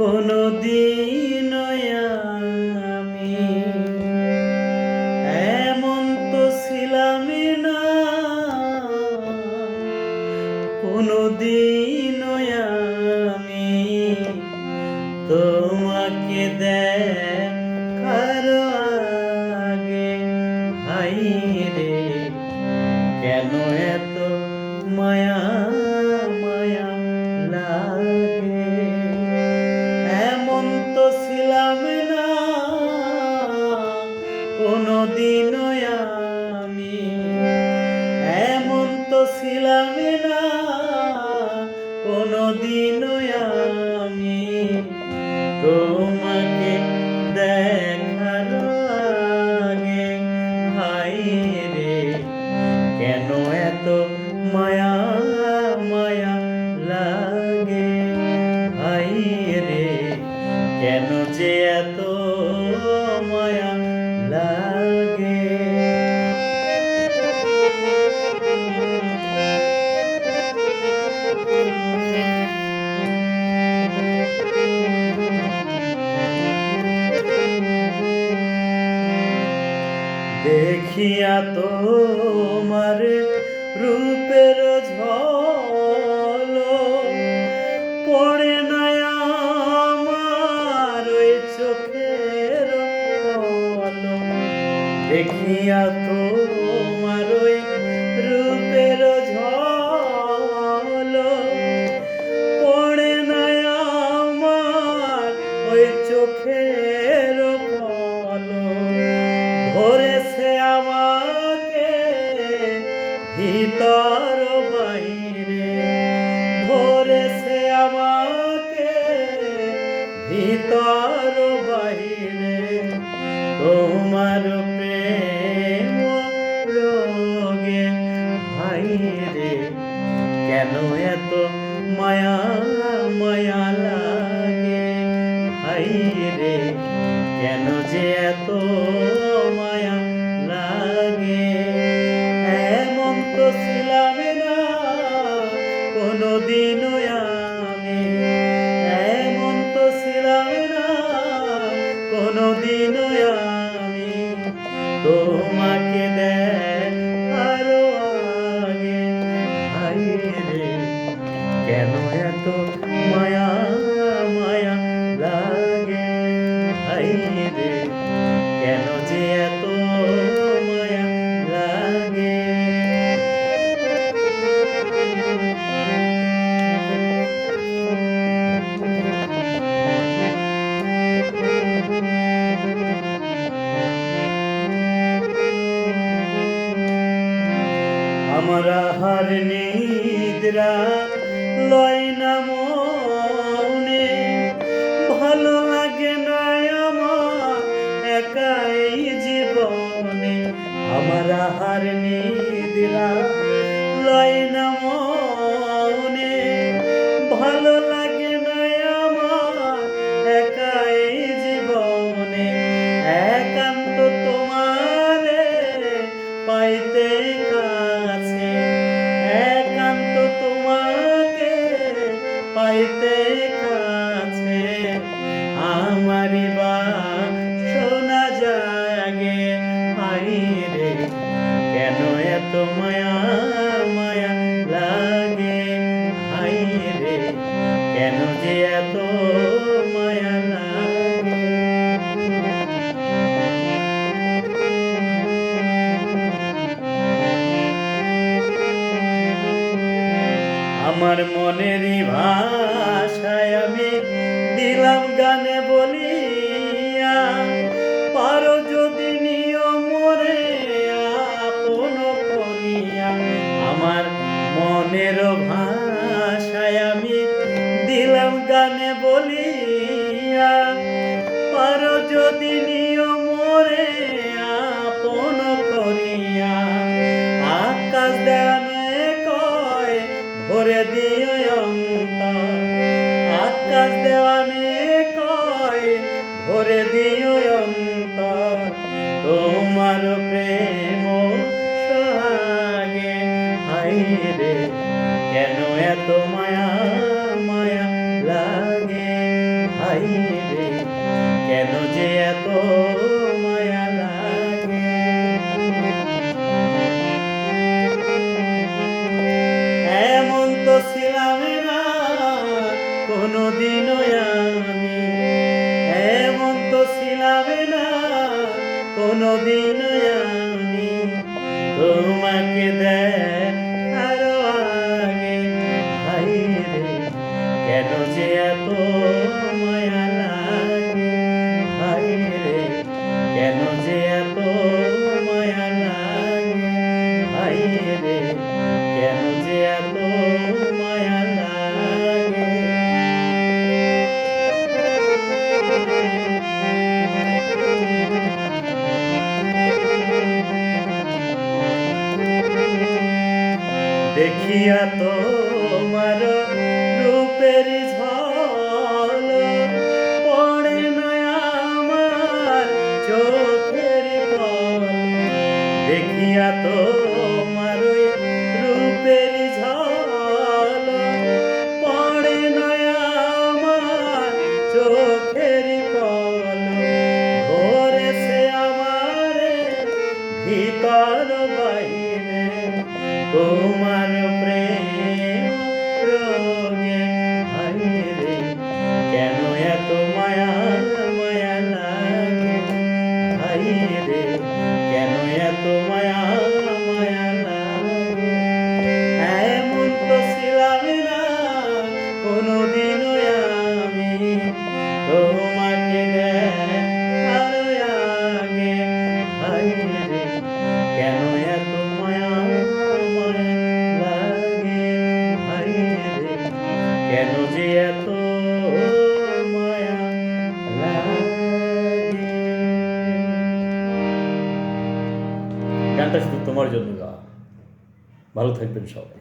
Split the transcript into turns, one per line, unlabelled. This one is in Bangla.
কোনদিন আমি এমন তো ছিলাম না, কোনদিন আমি তোমাকে দেখার আগে হাই রে কেন এত মায়া মায়া লাগে। এমন তো ছিলাম না কোনদিন আমি, এমন তো ছিলাম না কোনদিন আমি তোমাকে দেখার আগে হাই রে কেন এত মায়া মায়া লাগে। হাই রে কেন যে এত মায়া লাগে। দেখিয়া তোমার রূপের ঝলক পড়ে না আমার ওই চোখের পলক। দেখিয়া তোমার ওই রূপের ঝলক পড়ে না আমার ওই চোখের পলক। ধরেছে আমাকে ভিতর বাইরে, ধরেছে আমাকে ভিতর বাইরে তোমার প্রেম রোগে। হাই রে কেন এত মায়া মায়া লাগে। হাই রে কেন যে এত মায়া লাগে। এমন তো ছিলাম না কোনদিন আমি, এমন তো ছিলাম না কোনদিন আমি তোমাকে দেখার আগে হাই রে কেন এত মায়া মায়া লাগে। হাই রে কেন যে এত মায়া লাগে। আমার হার নিদ্রা লয় না মনে, ভালো লাগে না আমার একাই জীবনে। আমার হার নিদ্রা লয় না মনে, ভালো লাগে না আমার একাই জীবনে। একান্ত তোমারে পাইতে কাছে, একান্ত তোমাকে পাইতে কাছে আমারি বা শোনা জাগে। হাই রে কেন এত মায়া মায়া লাগে। হাই রে কেন যে এত মায়া লাগে। আমার মনেরই ভাষায় আমি দিলাম গানে বলিয়া, পারো যদি নিয়ম মরে আপন করিয়া। আমার মনের ভাষায় আমি দিলাম গানে বলিয়া, পারো যদি নিয়ম মরে আপন করিয়া। আকাশ দেওয়ানে কয় ভরে দিও অন্তর, আকাশ দেওয়ানে কয় ভরে দিও অন্তর তোমার প্রেম সোহাগে। হাই রে কেন এত মায়া মায়া লাগে। হাই মায়া লাগে। এমন তো ছিলাম না কোনোদিনও আমি, এমন তো ছিলাম না কোনোদিনও আমি, তোমাকে দেখার আগে। হাই রে কেন যে এত মায়া লাগে, হাই রে কেন যে এত মায়া লাগে, হাই রে কেন যে এত মায়া লাগে। দেখিয়া তোমার রূপের ঝলক পড়ে না আমার চোখের পলক। দেখিয়া তোমার রূপের ঝলক পড়ে না আমার চোখের পলক। ধরেছে আমারে ভিতর বাইরে তোমার প্রেম রোগে। হাই রে কেন এত মায়া মায়া লাগে, হাই রে কেন এত মায়া মায়া লাগে। এমন তো ছিলাম না কোনোদিনও আমি, তোমাকে দেখার আগে। হাই রে কেন এত মায়া মায়া লাগে, হাই রে কেন যে এত মায়া লাগে। গানটা শুধু তোমার জন্য গাওয়া। ভালো থাকবেন সবাই।